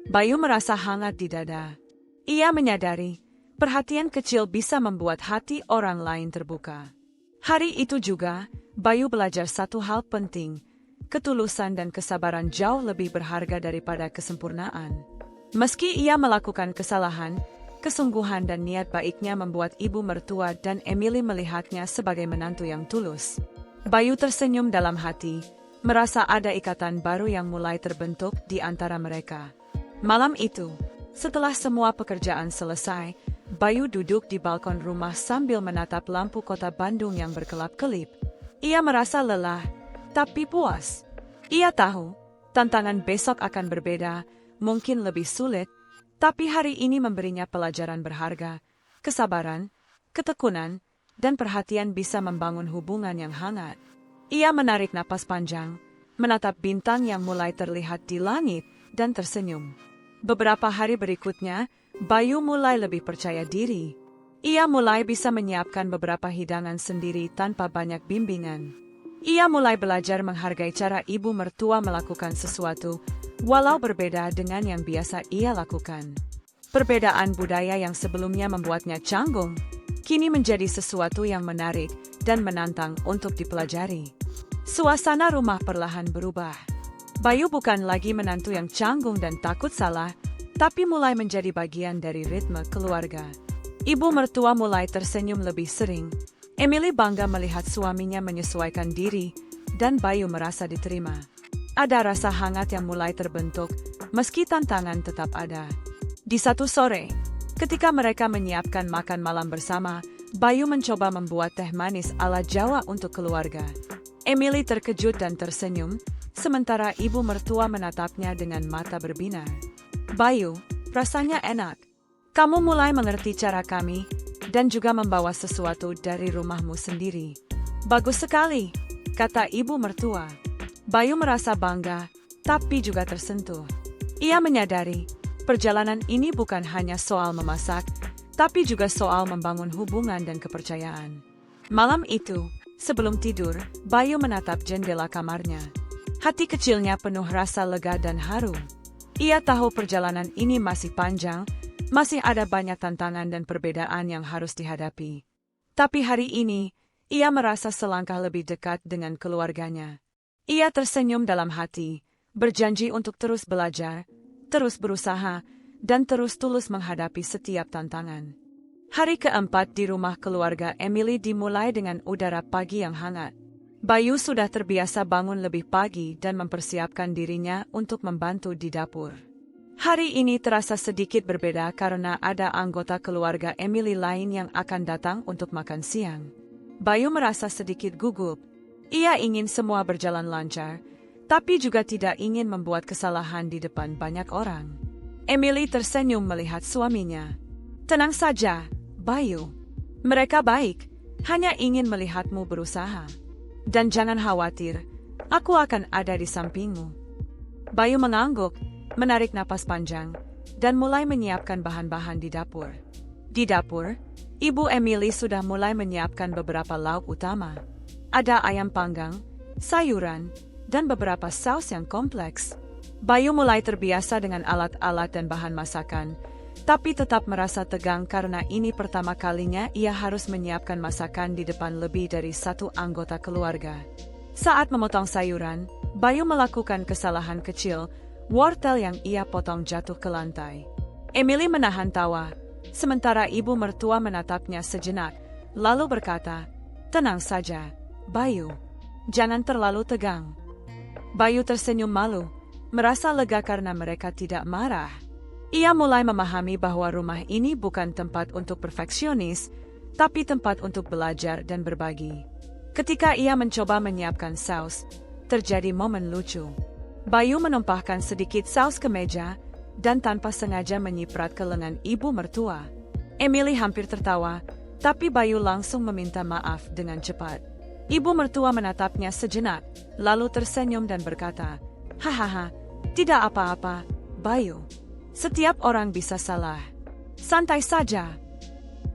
Bayu merasa hangat di dada. Ia menyadari Perhatian kecil bisa membuat hati orang lain terbuka. Hari itu juga, Bayu belajar satu hal penting. Ketulusan dan kesabaran jauh lebih berharga daripada kesempurnaan. Meski ia melakukan kesalahan, kesungguhan dan niat baiknya membuat ibu mertua dan Emily melihatnya sebagai menantu yang tulus. Bayu tersenyum dalam hati, merasa ada ikatan baru yang mulai terbentuk di antara mereka. Malam itu, setelah semua pekerjaan selesai, Bayu duduk di balkon rumah sambil menatap lampu kota Bandung yang berkelap-kelip. Ia merasa lelah, tapi puas. Ia tahu, tantangan besok akan berbeda, mungkin lebih sulit, tapi hari ini memberinya pelajaran berharga, kesabaran, ketekunan, dan perhatian bisa membangun hubungan yang hangat. Ia menarik napas panjang, menatap bintang yang mulai terlihat di langit, dan tersenyum. Beberapa hari berikutnya, Bayu mulai lebih percaya diri. Ia mulai bisa menyiapkan beberapa hidangan sendiri tanpa banyak bimbingan. Ia mulai belajar menghargai cara ibu mertua melakukan sesuatu, walau berbeda dengan yang biasa ia lakukan. Perbedaan budaya yang sebelumnya membuatnya canggung, kini menjadi sesuatu yang menarik dan menantang untuk dipelajari. Suasana rumah perlahan berubah. Bayu bukan lagi menantu yang canggung dan takut salah, tapi mulai menjadi bagian dari ritme keluarga. Ibu mertua mulai tersenyum lebih sering. Emily bangga melihat suaminya menyesuaikan diri, dan Bayu merasa diterima. Ada rasa hangat yang mulai terbentuk, meski tantangan tetap ada. Di satu sore, ketika mereka menyiapkan makan malam bersama, Bayu mencoba membuat teh manis ala Jawa untuk keluarga. Emily terkejut dan tersenyum, sementara ibu mertua menatapnya dengan mata berbinar. Bayu, rasanya enak. Kamu mulai mengerti cara kami, dan juga membawa sesuatu dari rumahmu sendiri. Bagus sekali, kata ibu mertua. Bayu merasa bangga, tapi juga tersentuh. Ia menyadari, perjalanan ini bukan hanya soal memasak, tapi juga soal membangun hubungan dan kepercayaan. Malam itu, sebelum tidur, Bayu menatap jendela kamarnya. Hati kecilnya penuh rasa lega dan haru. Ia tahu perjalanan ini masih panjang, masih ada banyak tantangan dan perbedaan yang harus dihadapi. Tapi hari ini, ia merasa selangkah lebih dekat dengan keluarganya. Ia tersenyum dalam hati, berjanji untuk terus belajar, terus berusaha, dan terus tulus menghadapi setiap tantangan. Hari keempat di rumah keluarga Emily dimulai dengan udara pagi yang hangat. Bayu sudah terbiasa bangun lebih pagi dan mempersiapkan dirinya untuk membantu di dapur. Hari ini terasa sedikit berbeda karena ada anggota keluarga Emily lain yang akan datang untuk makan siang. Bayu merasa sedikit gugup. Ia ingin semua berjalan lancar, tapi juga tidak ingin membuat kesalahan di depan banyak orang. Emily tersenyum melihat suaminya. Tenang saja, Bayu. Mereka baik, hanya ingin melihatmu berusaha. Dan jangan khawatir, aku akan ada di sampingmu. Bayu mengangguk, menarik napas panjang, dan mulai menyiapkan bahan-bahan di dapur. Di dapur, Ibu Emily sudah mulai menyiapkan beberapa lauk utama. Ada ayam panggang, sayuran, dan beberapa saus yang kompleks. Bayu mulai terbiasa dengan alat-alat dan bahan masakan, tapi tetap merasa tegang karena ini pertama kalinya ia harus menyiapkan masakan di depan lebih dari satu anggota keluarga. Saat memotong sayuran, Bayu melakukan kesalahan kecil, wortel yang ia potong jatuh ke lantai. Emily menahan tawa, sementara ibu mertua menatapnya sejenak, lalu berkata, "Tenang saja, Bayu. Jangan terlalu tegang." Bayu tersenyum malu, merasa lega karena mereka tidak marah. Ia mulai memahami bahwa rumah ini bukan tempat untuk perfeksionis, tapi tempat untuk belajar dan berbagi. Ketika ia mencoba menyiapkan saus, terjadi momen lucu. Bayu menumpahkan sedikit saus ke meja, dan tanpa sengaja menyiprat ke lengan ibu mertua. Emily hampir tertawa, tapi Bayu langsung meminta maaf dengan cepat. Ibu mertua menatapnya sejenak, lalu tersenyum dan berkata, "Hahaha, tidak apa-apa, Bayu. Setiap orang bisa salah. Santai saja."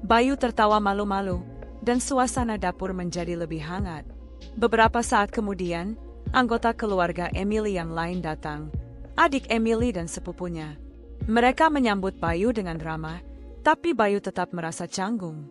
Bayu tertawa malu-malu, dan suasana dapur menjadi lebih hangat. Beberapa saat kemudian, anggota keluarga Emily yang lain datang, adik Emily dan sepupunya. Mereka menyambut Bayu dengan ramah, Tapi Bayu tetap merasa canggung.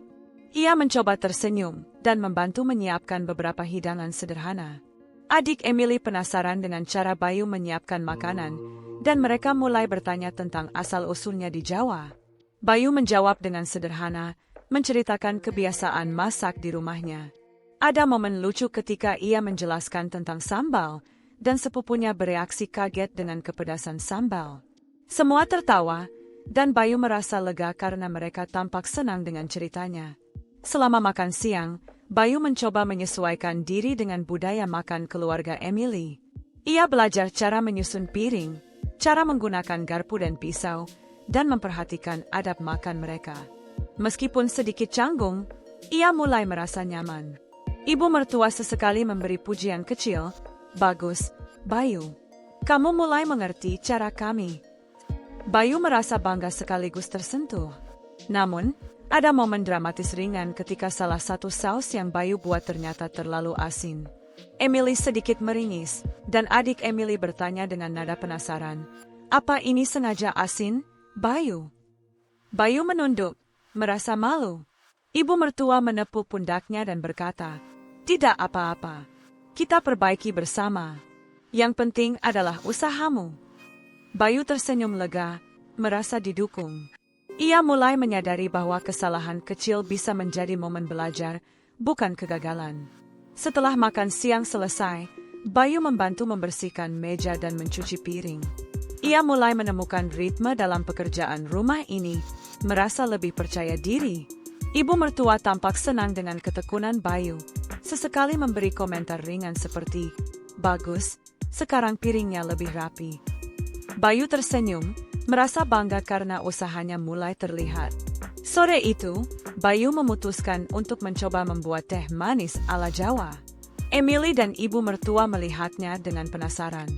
Ia mencoba tersenyum dan membantu menyiapkan beberapa hidangan sederhana. Adik Emily penasaran dengan cara Bayu menyiapkan makanan, dan mereka mulai bertanya tentang asal-usulnya di Jawa. Bayu menjawab dengan sederhana, menceritakan kebiasaan masak di rumahnya. Ada momen lucu ketika ia menjelaskan tentang sambal, dan sepupunya bereaksi kaget dengan kepedasan sambal. Semua tertawa, dan Bayu merasa lega karena mereka tampak senang dengan ceritanya. Selama makan siang, Bayu mencoba menyesuaikan diri dengan budaya makan keluarga Emily. Ia belajar cara menyusun piring, cara menggunakan garpu dan pisau, dan memperhatikan adab makan mereka. Meskipun sedikit canggung, ia mulai merasa nyaman. Ibu mertua sesekali memberi pujian kecil, "Bagus, Bayu. Kamu mulai mengerti cara kami." Bayu merasa bangga sekaligus tersentuh. Namun, ada momen dramatis ringan ketika salah satu saus yang Bayu buat ternyata terlalu asin. Emily sedikit meringis, dan adik Emily bertanya dengan nada penasaran, "Apa ini sengaja asin, Bayu?" Bayu menunduk, merasa malu. Ibu mertua menepuk pundaknya dan berkata, "Tidak apa-apa. Kita perbaiki bersama. Yang penting adalah usahamu." Bayu tersenyum lega, merasa didukung. Ia mulai menyadari bahwa kesalahan kecil bisa menjadi momen belajar, bukan kegagalan. Setelah makan siang selesai, Bayu membantu membersihkan meja dan mencuci piring. Ia mulai menemukan ritme dalam pekerjaan rumah ini, merasa lebih percaya diri. Ibu mertua tampak senang dengan ketekunan Bayu, sesekali memberi komentar ringan seperti, "Bagus, sekarang piringnya lebih rapi." Bayu tersenyum, merasa bangga karena usahanya mulai terlihat. Sore itu, Bayu memutuskan untuk mencoba membuat teh manis ala Jawa. Emily dan ibu mertua melihatnya dengan penasaran.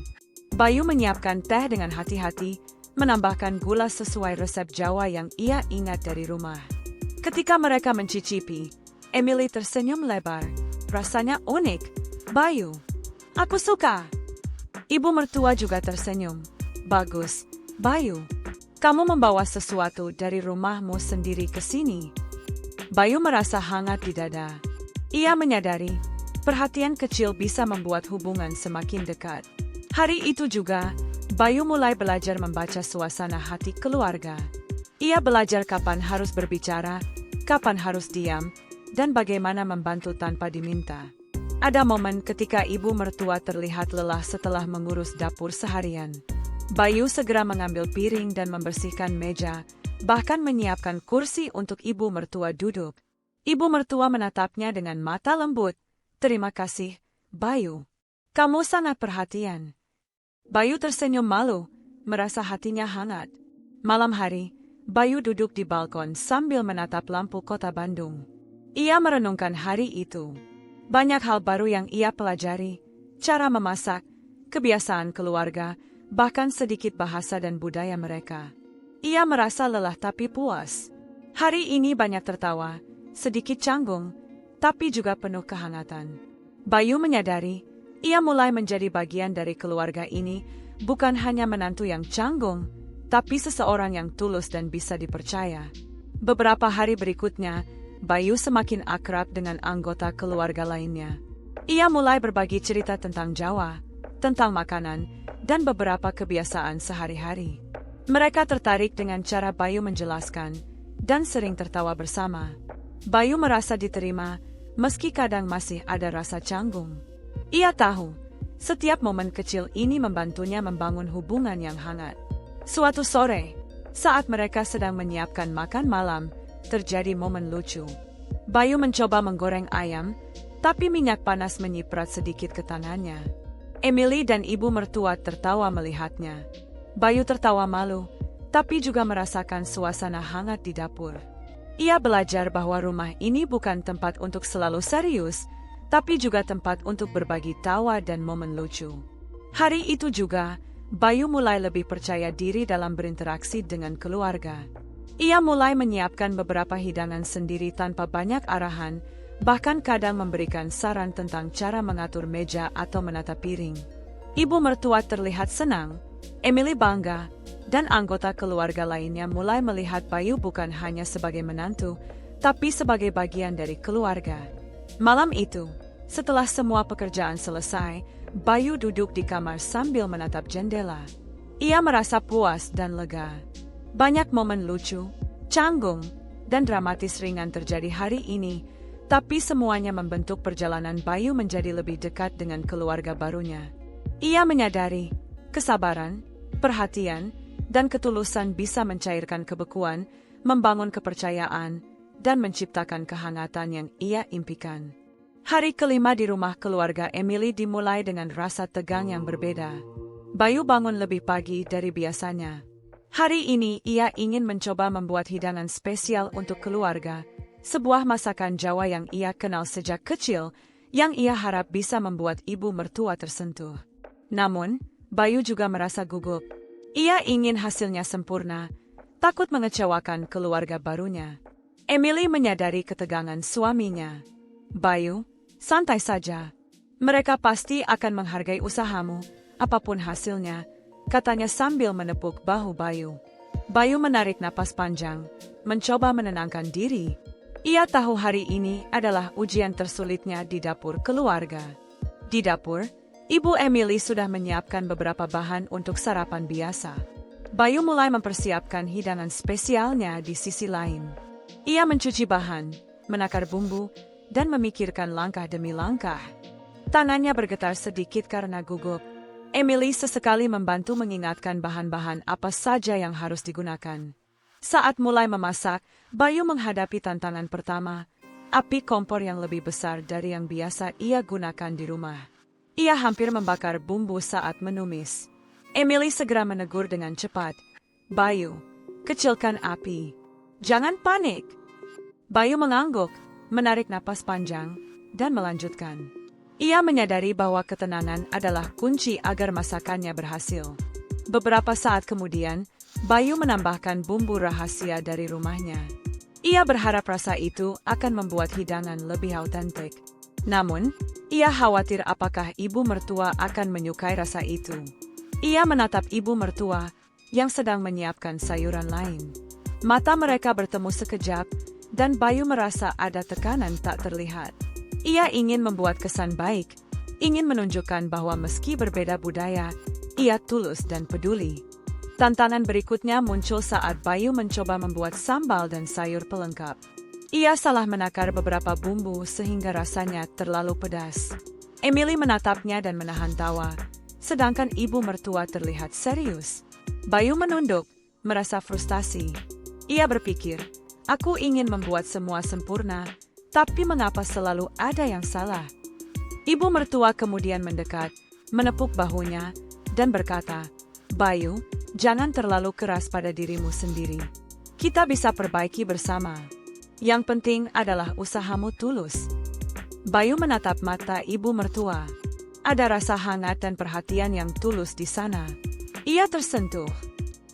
Bayu menyiapkan teh dengan hati-hati, menambahkan gula sesuai resep Jawa yang ia ingat dari rumah. Ketika mereka mencicipi, Emily tersenyum lebar. "Rasanya unik, Bayu. Aku suka." Ibu mertua juga tersenyum. "Bagus, Bayu. Kamu membawa sesuatu dari rumahmu sendiri ke sini." Bayu merasa hangat di dada. Ia menyadari, perhatian kecil bisa membuat hubungan semakin dekat. Hari itu juga, Bayu mulai belajar membaca suasana hati keluarga. Ia belajar kapan harus berbicara, kapan harus diam, dan bagaimana membantu tanpa diminta. Ada momen ketika ibu mertua terlihat lelah setelah mengurus dapur seharian. Bayu segera mengambil piring dan membersihkan meja, bahkan menyiapkan kursi untuk ibu mertua duduk. Ibu mertua menatapnya dengan mata lembut. "Terima kasih, Bayu. Kamu sangat perhatian." Bayu tersenyum malu, merasa hatinya hangat. Malam hari, Bayu duduk di balkon sambil menatap lampu kota Bandung. Ia merenungkan hari itu. Banyak hal baru yang ia pelajari, cara memasak, kebiasaan keluarga, bahkan sedikit bahasa dan budaya mereka. Ia merasa lelah tapi puas. Hari ini banyak tertawa, sedikit canggung, tapi juga penuh kehangatan. Bayu menyadari, ia mulai menjadi bagian dari keluarga ini, bukan hanya menantu yang canggung, tapi seseorang yang tulus dan bisa dipercaya. Beberapa hari berikutnya, Bayu semakin akrab dengan anggota keluarga lainnya. Ia mulai berbagi cerita tentang Jawa, tentang makanan, dan beberapa kebiasaan sehari-hari. Mereka tertarik dengan cara Bayu menjelaskan, dan sering tertawa bersama. Bayu merasa diterima, meski kadang masih ada rasa canggung. Ia tahu, setiap momen kecil ini membantunya membangun hubungan yang hangat. Suatu sore, saat mereka sedang menyiapkan makan malam, terjadi momen lucu. Bayu mencoba menggoreng ayam, tapi minyak panas menyiprat sedikit ke tangannya. Emily dan ibu mertua tertawa melihatnya. Bayu tertawa malu, tapi juga merasakan suasana hangat di dapur. Ia belajar bahwa rumah ini bukan tempat untuk selalu serius, tapi juga tempat untuk berbagi tawa dan momen lucu. Hari itu juga, Bayu mulai lebih percaya diri dalam berinteraksi dengan keluarga. Ia mulai menyiapkan beberapa hidangan sendiri tanpa banyak arahan, bahkan kadang memberikan saran tentang cara mengatur meja atau menata piring. Ibu mertua terlihat senang, Emily bangga, dan anggota keluarga lainnya mulai melihat Bayu bukan hanya sebagai menantu, tapi sebagai bagian dari keluarga. Malam itu, setelah semua pekerjaan selesai, Bayu duduk di kamar sambil menatap jendela. Ia merasa puas dan lega. Banyak momen lucu, canggung, dan dramatis ringan terjadi hari ini, tapi semuanya membentuk perjalanan Bayu menjadi lebih dekat dengan keluarga barunya. Ia menyadari, kesabaran, perhatian, dan ketulusan bisa mencairkan kebekuan, membangun kepercayaan, dan menciptakan kehangatan yang ia impikan. Hari kelima di rumah keluarga Emily dimulai dengan rasa tegang yang berbeda. Bayu bangun lebih pagi dari biasanya. Hari ini ia ingin mencoba membuat hidangan spesial untuk keluarga, sebuah masakan Jawa yang ia kenal sejak kecil, yang ia harap bisa membuat ibu mertua tersentuh. Namun, Bayu juga merasa gugup. Ia ingin hasilnya sempurna, takut mengecewakan keluarga barunya. Emily menyadari ketegangan suaminya. Bayu, santai saja. Mereka pasti akan menghargai usahamu, apapun hasilnya, katanya sambil menepuk bahu Bayu. Bayu menarik napas panjang, mencoba menenangkan diri. Ia tahu hari ini adalah ujian tersulitnya di dapur keluarga. Di dapur, Ibu Emily sudah menyiapkan beberapa bahan untuk sarapan biasa. Bayu mulai mempersiapkan hidangan spesialnya di sisi lain. Ia mencuci bahan, menakar bumbu, dan memikirkan langkah demi langkah. Tangannya bergetar sedikit karena gugup. Emily sesekali membantu mengingatkan bahan-bahan apa saja yang harus digunakan. Saat mulai memasak, Bayu menghadapi tantangan pertama, api kompor yang lebih besar dari yang biasa ia gunakan di rumah. Ia hampir membakar bumbu saat menumis. Emily segera menegur dengan cepat, "Bayu, kecilkan api. Jangan panik." Bayu mengangguk, menarik napas panjang, dan melanjutkan. Ia menyadari bahwa ketenangan adalah kunci agar masakannya berhasil. Beberapa saat kemudian, Bayu menambahkan bumbu rahasia dari rumahnya. Ia berharap rasa itu akan membuat hidangan lebih autentik. Namun, ia khawatir apakah ibu mertua akan menyukai rasa itu. Ia menatap ibu mertua yang sedang menyiapkan sayuran lain. Mata mereka bertemu sekejap, dan Bayu merasa ada tekanan tak terlihat. Ia ingin membuat kesan baik, ingin menunjukkan bahwa meski berbeda budaya, ia tulus dan peduli. Tantangan berikutnya muncul saat Bayu mencoba membuat sambal dan sayur pelengkap. Ia salah menakar beberapa bumbu sehingga rasanya terlalu pedas. Emily menatapnya dan menahan tawa, sedangkan ibu mertua terlihat serius. Bayu menunduk, merasa frustasi. Ia berpikir, "Aku ingin membuat semua sempurna, tapi mengapa selalu ada yang salah?" Ibu mertua kemudian mendekat, menepuk bahunya, dan berkata, "Bayu, jangan terlalu keras pada dirimu sendiri. Kita bisa perbaiki bersama. Yang penting adalah usahamu tulus." Bayu menatap mata ibu mertua. Ada rasa hangat dan perhatian yang tulus di sana. Ia tersentuh.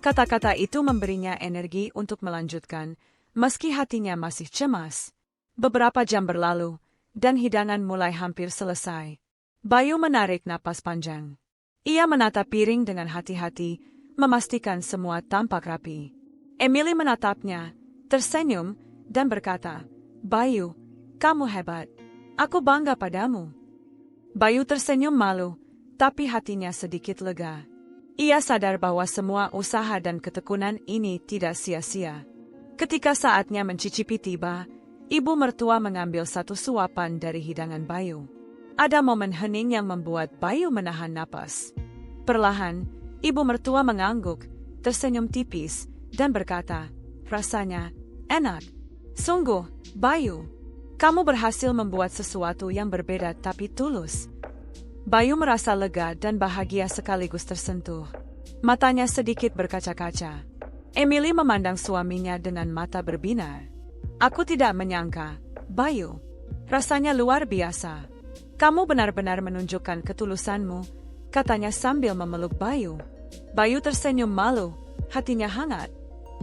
Kata-kata itu memberinya energi untuk melanjutkan, meski hatinya masih cemas. Beberapa jam berlalu, dan hidangan mulai hampir selesai. Bayu menarik napas panjang. Ia menatap piring dengan hati-hati, memastikan semua tampak rapi. Emily menatapnya, tersenyum, dan berkata, "Bayu, kamu hebat. Aku bangga padamu." Bayu tersenyum malu, tapi hatinya sedikit lega. Ia sadar bahwa semua usaha dan ketekunan ini tidak sia-sia. Ketika saatnya mencicipi tiba, ibu mertua mengambil satu suapan dari hidangan Bayu. Ada momen hening yang membuat Bayu menahan napas. Perlahan, ibu mertua mengangguk, tersenyum tipis, dan berkata, "Rasanya enak. Sungguh, Bayu. Kamu berhasil membuat sesuatu yang berbeda tapi tulus." Bayu merasa lega dan bahagia sekaligus tersentuh. Matanya sedikit berkaca-kaca. Emily memandang suaminya dengan mata berbinar. "Aku tidak menyangka, Bayu. Rasanya luar biasa. Kamu benar-benar menunjukkan ketulusanmu," katanya sambil memeluk Bayu. Bayu tersenyum malu, hatinya hangat.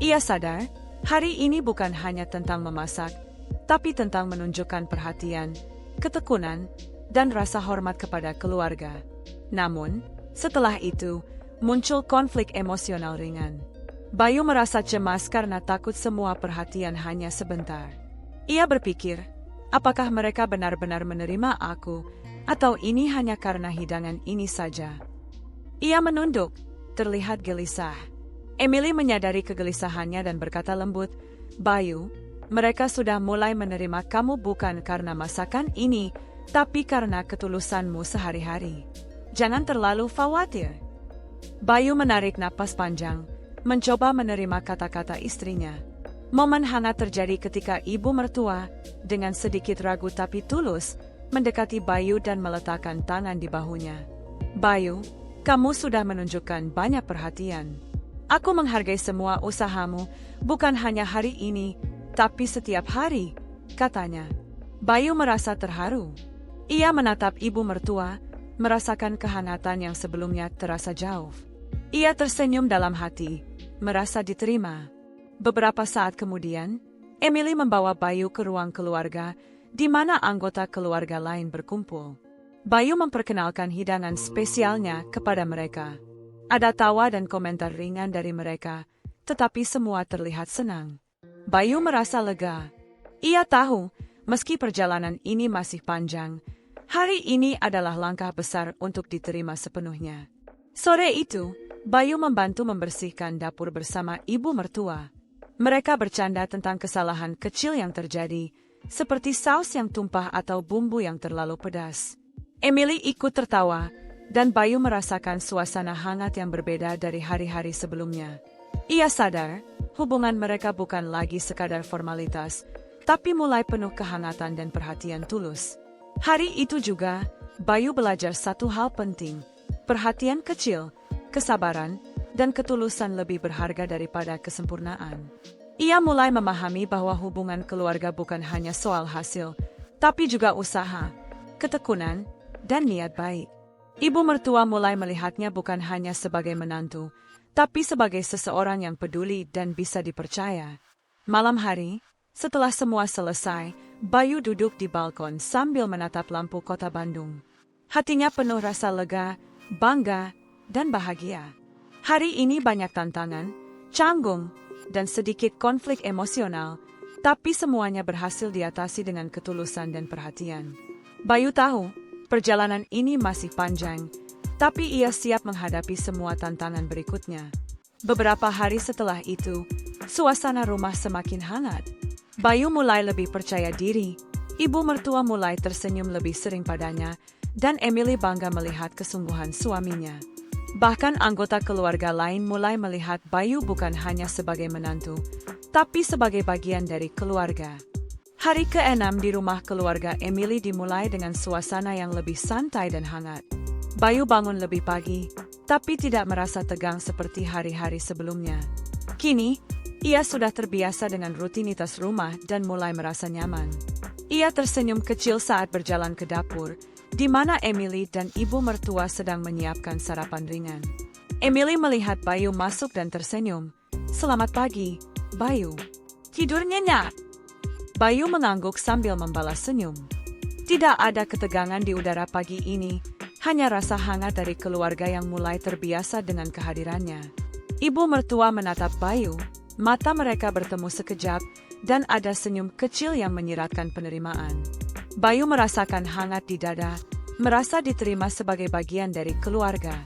Ia sadar, hari ini bukan hanya tentang memasak, tapi tentang menunjukkan perhatian, ketekunan, dan rasa hormat kepada keluarga. Namun, setelah itu, muncul konflik emosional ringan. Bayu merasa cemas karena takut semua perhatian hanya sebentar. Ia berpikir, apakah mereka benar-benar menerima aku, atau ini hanya karena hidangan ini saja? Ia menunduk, terlihat gelisah. Emily menyadari kegelisahannya dan berkata lembut, "Bayu, mereka sudah mulai menerima kamu bukan karena masakan ini, tapi karena ketulusanmu sehari-hari. Jangan terlalu khawatir." Bayu menarik napas panjang, mencoba menerima kata-kata istrinya. Momen hangat terjadi ketika ibu mertua, dengan sedikit ragu tapi tulus, mendekati Bayu dan meletakkan tangan di bahunya. "Bayu, kamu sudah menunjukkan banyak perhatian. Aku menghargai semua usahamu, bukan hanya hari ini, tapi setiap hari," katanya. Bayu merasa terharu. Ia menatap ibu mertua, merasakan kehangatan yang sebelumnya terasa jauh. Ia tersenyum dalam hati, merasa diterima. Beberapa saat kemudian, Emily membawa Bayu ke ruang keluarga, di mana anggota keluarga lain berkumpul. Bayu memperkenalkan hidangan spesialnya kepada mereka. Ada tawa dan komentar ringan dari mereka, tetapi semua terlihat senang. Bayu merasa lega. Ia tahu, meski perjalanan ini masih panjang, hari ini adalah langkah besar untuk diterima sepenuhnya. Sore itu, Bayu membantu membersihkan dapur bersama ibu mertua. Mereka bercanda tentang kesalahan kecil yang terjadi, seperti saus yang tumpah atau bumbu yang terlalu pedas. Emily ikut tertawa, dan Bayu merasakan suasana hangat yang berbeda dari hari-hari sebelumnya. Ia sadar, hubungan mereka bukan lagi sekadar formalitas, tapi mulai penuh kehangatan dan perhatian tulus. Hari itu juga, Bayu belajar satu hal penting, perhatian kecil, kesabaran, dan ketulusan lebih berharga daripada kesempurnaan. Ia mulai memahami bahwa hubungan keluarga bukan hanya soal hasil, tapi juga usaha, ketekunan, dan niat baik. Ibu mertua mulai melihatnya bukan hanya sebagai menantu, tapi sebagai seseorang yang peduli dan bisa dipercaya. Malam hari, setelah semua selesai, Bayu duduk di balkon sambil menatap lampu kota Bandung. Hatinya penuh rasa lega, bangga, dan bahagia. Hari ini banyak tantangan, canggung, dan sedikit konflik emosional, tapi semuanya berhasil diatasi dengan ketulusan dan perhatian. Bayu tahu, perjalanan ini masih panjang, tapi ia siap menghadapi semua tantangan berikutnya. Beberapa hari setelah itu, suasana rumah semakin hangat. Bayu mulai lebih percaya diri, ibu mertua mulai tersenyum lebih sering padanya, dan Emily bangga melihat kesungguhan suaminya. Bahkan anggota keluarga lain mulai melihat Bayu bukan hanya sebagai menantu, tapi sebagai bagian dari keluarga. Hari ke-6 di rumah keluarga Emily dimulai dengan suasana yang lebih santai dan hangat. Bayu bangun lebih pagi, tapi tidak merasa tegang seperti hari-hari sebelumnya. Kini, ia sudah terbiasa dengan rutinitas rumah dan mulai merasa nyaman. Ia tersenyum kecil saat berjalan ke dapur, di mana Emily dan ibu mertua sedang menyiapkan sarapan ringan. Emily melihat Bayu masuk dan tersenyum. "Selamat pagi, Bayu. Tidur nyenyak?" Bayu mengangguk sambil membalas senyum. Tidak ada ketegangan di udara pagi ini, hanya rasa hangat dari keluarga yang mulai terbiasa dengan kehadirannya. Ibu mertua menatap Bayu, mata mereka bertemu sekejap, dan ada senyum kecil yang menyiratkan penerimaan. Bayu merasakan hangat di dada, merasa diterima sebagai bagian dari keluarga.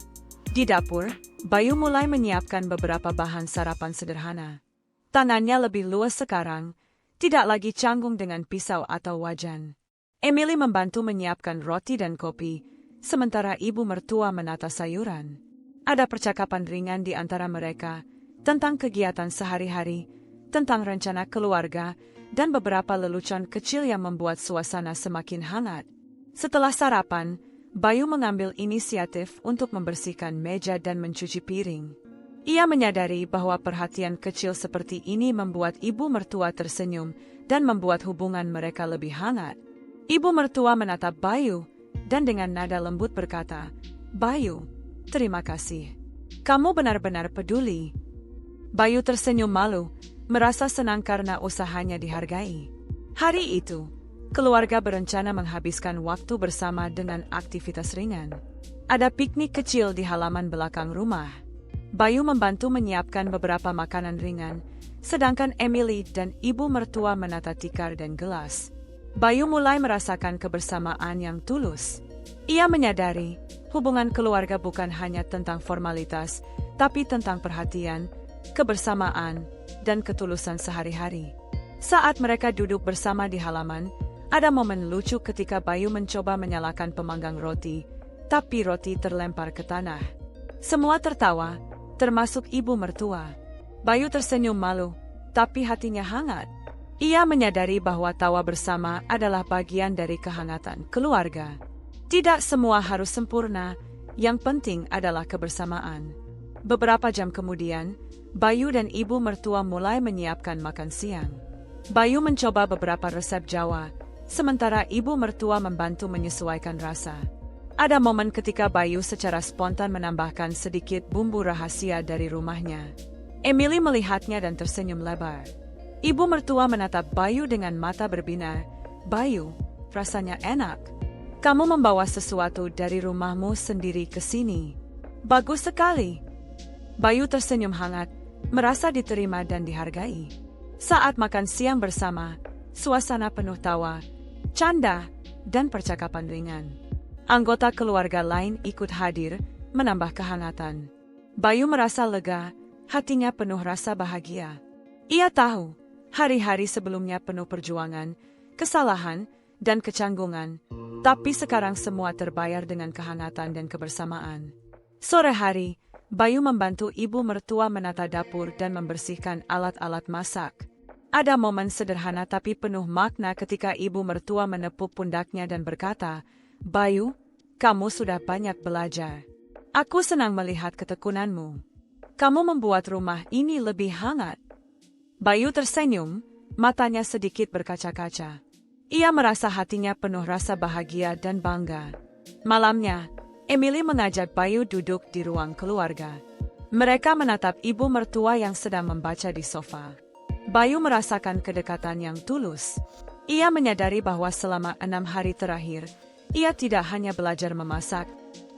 Di dapur, Bayu mulai menyiapkan beberapa bahan sarapan sederhana. Tangannya lebih luas sekarang, tidak lagi canggung dengan pisau atau wajan. Emily membantu menyiapkan roti dan kopi, sementara ibu mertua menata sayuran. Ada percakapan ringan di antara mereka, tentang kegiatan sehari-hari, tentang rencana keluarga, dan beberapa lelucon kecil yang membuat suasana semakin hangat. Setelah sarapan, Bayu mengambil inisiatif untuk membersihkan meja dan mencuci piring. Ia menyadari bahwa perhatian kecil seperti ini membuat ibu mertua tersenyum dan membuat hubungan mereka lebih hangat. Ibu mertua menatap Bayu, dan dengan nada lembut berkata, "Bayu, terima kasih. Kamu benar-benar peduli." Bayu tersenyum malu, merasa senang karena usahanya dihargai. Hari itu, keluarga berencana menghabiskan waktu bersama dengan aktivitas ringan. Ada piknik kecil di halaman belakang rumah. Bayu membantu menyiapkan beberapa makanan ringan, sedangkan Emily dan ibu mertua menata tikar dan gelas. Bayu mulai merasakan kebersamaan yang tulus. Ia menyadari, hubungan keluarga bukan hanya tentang formalitas, tapi tentang perhatian, kebersamaan, dan ketulusan sehari-hari. Saat mereka duduk bersama di halaman, ada momen lucu ketika Bayu mencoba menyalakan pemanggang roti, tapi roti terlempar ke tanah. Semua tertawa, termasuk ibu mertua. Bayu tersenyum malu, tapi hatinya hangat. Ia menyadari bahwa tawa bersama adalah bagian dari kehangatan keluarga. Tidak semua harus sempurna, yang penting adalah kebersamaan. Beberapa jam kemudian, Bayu dan ibu mertua mulai menyiapkan makan siang. Bayu mencoba beberapa resep Jawa, sementara ibu mertua membantu menyesuaikan rasa. Ada momen ketika Bayu secara spontan menambahkan sedikit bumbu rahasia dari rumahnya. Emily melihatnya dan tersenyum lebar. Ibu mertua menatap Bayu dengan mata berbinar. "Bayu, rasanya enak. Kamu membawa sesuatu dari rumahmu sendiri ke sini. Bagus sekali." Bayu tersenyum hangat, merasa diterima dan dihargai. Saat makan siang bersama, suasana penuh tawa, canda, dan percakapan ringan. Anggota keluarga lain ikut hadir, menambah kehangatan. Bayu merasa lega, hatinya penuh rasa bahagia. Ia tahu, hari-hari sebelumnya penuh perjuangan, kesalahan, dan kecanggungan, tapi sekarang semua terbayar dengan kehangatan dan kebersamaan. Sore hari, Bayu membantu ibu mertua menata dapur dan membersihkan alat-alat masak. Ada momen sederhana tapi penuh makna ketika ibu mertua menepuk pundaknya dan berkata, "Bayu, kamu sudah banyak belajar. Aku senang melihat ketekunanmu. Kamu membuat rumah ini lebih hangat." Bayu tersenyum, matanya sedikit berkaca-kaca. Ia merasa hatinya penuh rasa bahagia dan bangga. Malamnya, Emily mengajak Bayu duduk di ruang keluarga. Mereka menatap ibu mertua yang sedang membaca di sofa. Bayu merasakan kedekatan yang tulus. Ia menyadari bahwa selama 6 hari terakhir, ia tidak hanya belajar memasak,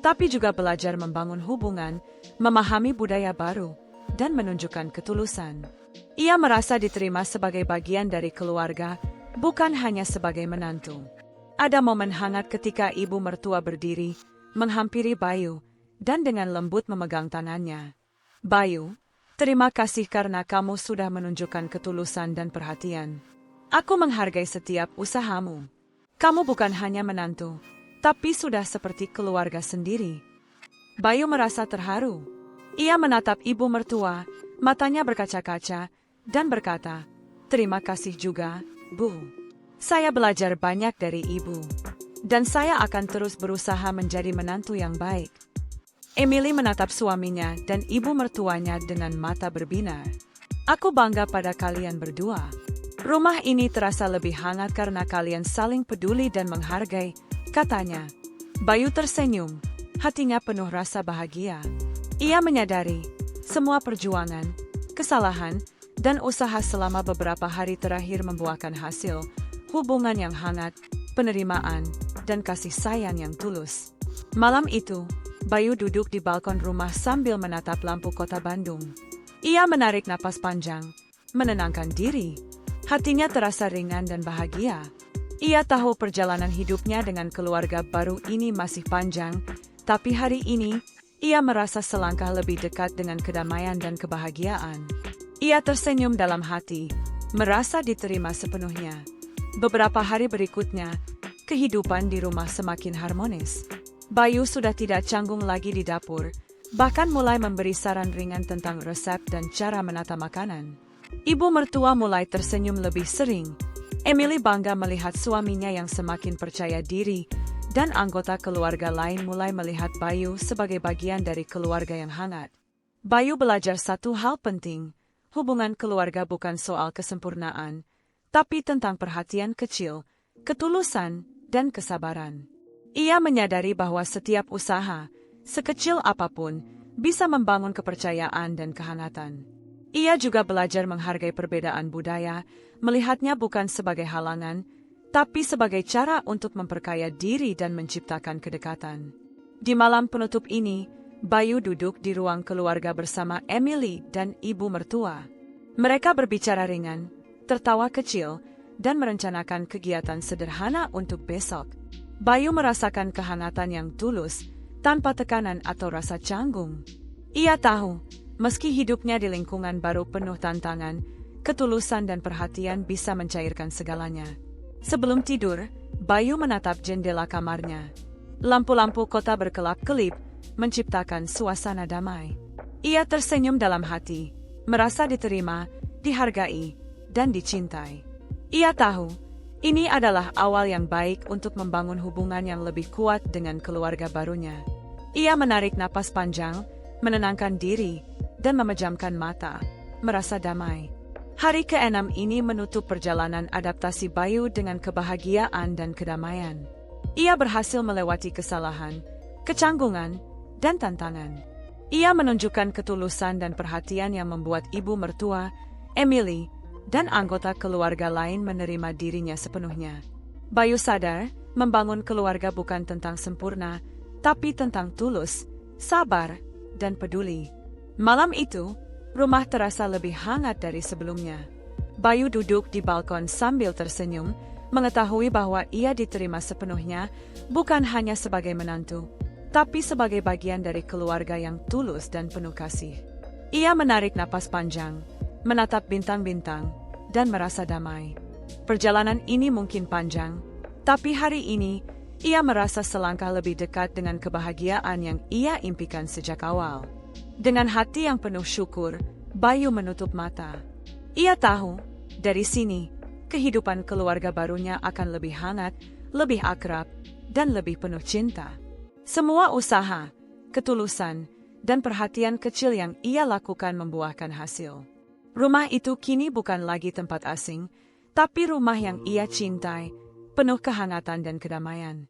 tapi juga belajar membangun hubungan, memahami budaya baru, dan menunjukkan ketulusan. Ia merasa diterima sebagai bagian dari keluarga, bukan hanya sebagai menantu. Ada momen hangat ketika ibu mertua berdiri, menghampiri Bayu, dan dengan lembut memegang tangannya. "Bayu, terima kasih karena kamu sudah menunjukkan ketulusan dan perhatian. Aku menghargai setiap usahamu. Kamu bukan hanya menantu, tapi sudah seperti keluarga sendiri." Bayu merasa terharu. Ia menatap ibu mertua, matanya berkaca-kaca, dan berkata, "Terima kasih juga, Bu. Saya belajar banyak dari ibu. Dan saya akan terus berusaha menjadi menantu yang baik." Emily menatap suaminya dan ibu mertuanya dengan mata berbinar. "Aku bangga pada kalian berdua. Rumah ini terasa lebih hangat karena kalian saling peduli dan menghargai," katanya. Bayu tersenyum, hatinya penuh rasa bahagia. Ia menyadari, semua perjuangan, kesalahan, dan usaha selama beberapa hari terakhir membuahkan hasil, hubungan yang hangat, penerimaan, dan kasih sayang yang tulus. Malam itu, Bayu duduk di balkon rumah sambil menatap lampu kota Bandung. Ia menarik napas panjang, menenangkan diri. Hatinya terasa ringan dan bahagia. Ia tahu perjalanan hidupnya dengan keluarga baru ini masih panjang, tapi hari ini, ia merasa selangkah lebih dekat dengan kedamaian dan kebahagiaan. Ia tersenyum dalam hati, merasa diterima sepenuhnya. Beberapa hari berikutnya, kehidupan di rumah semakin harmonis. Bayu sudah tidak canggung lagi di dapur, bahkan mulai memberi saran ringan tentang resep dan cara menata makanan. Ibu mertua mulai tersenyum lebih sering. Emily bangga melihat suaminya yang semakin percaya diri, dan anggota keluarga lain mulai melihat Bayu sebagai bagian dari keluarga yang hangat. Bayu belajar satu hal penting, hubungan keluarga bukan soal kesempurnaan, tapi tentang perhatian kecil, ketulusan, dan kesabaran. Ia menyadari bahwa setiap usaha, sekecil apapun, bisa membangun kepercayaan dan kehangatan. Ia juga belajar menghargai perbedaan budaya, melihatnya bukan sebagai halangan, tapi sebagai cara untuk memperkaya diri dan menciptakan kedekatan. Di malam penutup ini, Bayu duduk di ruang keluarga bersama Emily dan ibu mertua. Mereka berbicara ringan, tertawa kecil, dan merencanakan kegiatan sederhana untuk besok. Bayu merasakan kehangatan yang tulus, tanpa tekanan atau rasa canggung. Ia tahu, meski hidupnya di lingkungan baru penuh tantangan, ketulusan dan perhatian bisa mencairkan segalanya. Sebelum tidur, Bayu menatap jendela kamarnya. Lampu-lampu kota berkelap-kelip, menciptakan suasana damai. Ia tersenyum dalam hati, merasa diterima, dihargai, dan dicintai. Ia tahu, ini adalah awal yang baik untuk membangun hubungan yang lebih kuat dengan keluarga barunya. Ia menarik napas panjang, menenangkan diri, dan memejamkan mata, merasa damai. Hari ke-6 ini menutup perjalanan adaptasi Bayu dengan kebahagiaan dan kedamaian. Ia berhasil melewati kesalahan, kecanggungan, dan tantangan. Ia menunjukkan ketulusan dan perhatian yang membuat ibu mertua, Emily, dan anggota keluarga lain menerima dirinya sepenuhnya. Bayu sadar, membangun keluarga bukan tentang sempurna, tapi tentang tulus, sabar, dan peduli. Malam itu, rumah terasa lebih hangat dari sebelumnya. Bayu duduk di balkon sambil tersenyum, mengetahui bahwa ia diterima sepenuhnya, bukan hanya sebagai menantu, tapi sebagai bagian dari keluarga yang tulus dan penuh kasih. Ia menarik napas panjang, menatap bintang-bintang, dan merasa damai. Perjalanan ini mungkin panjang, tapi hari ini, ia merasa selangkah lebih dekat dengan kebahagiaan yang ia impikan sejak awal. Dengan hati yang penuh syukur, Bayu menutup mata. Ia tahu, dari sini, kehidupan keluarga barunya akan lebih hangat, lebih akrab, dan lebih penuh cinta. Semua usaha, ketulusan, dan perhatian kecil yang ia lakukan membuahkan hasil. Rumah itu kini bukan lagi tempat asing, tapi rumah yang ia cintai, penuh kehangatan dan kedamaian.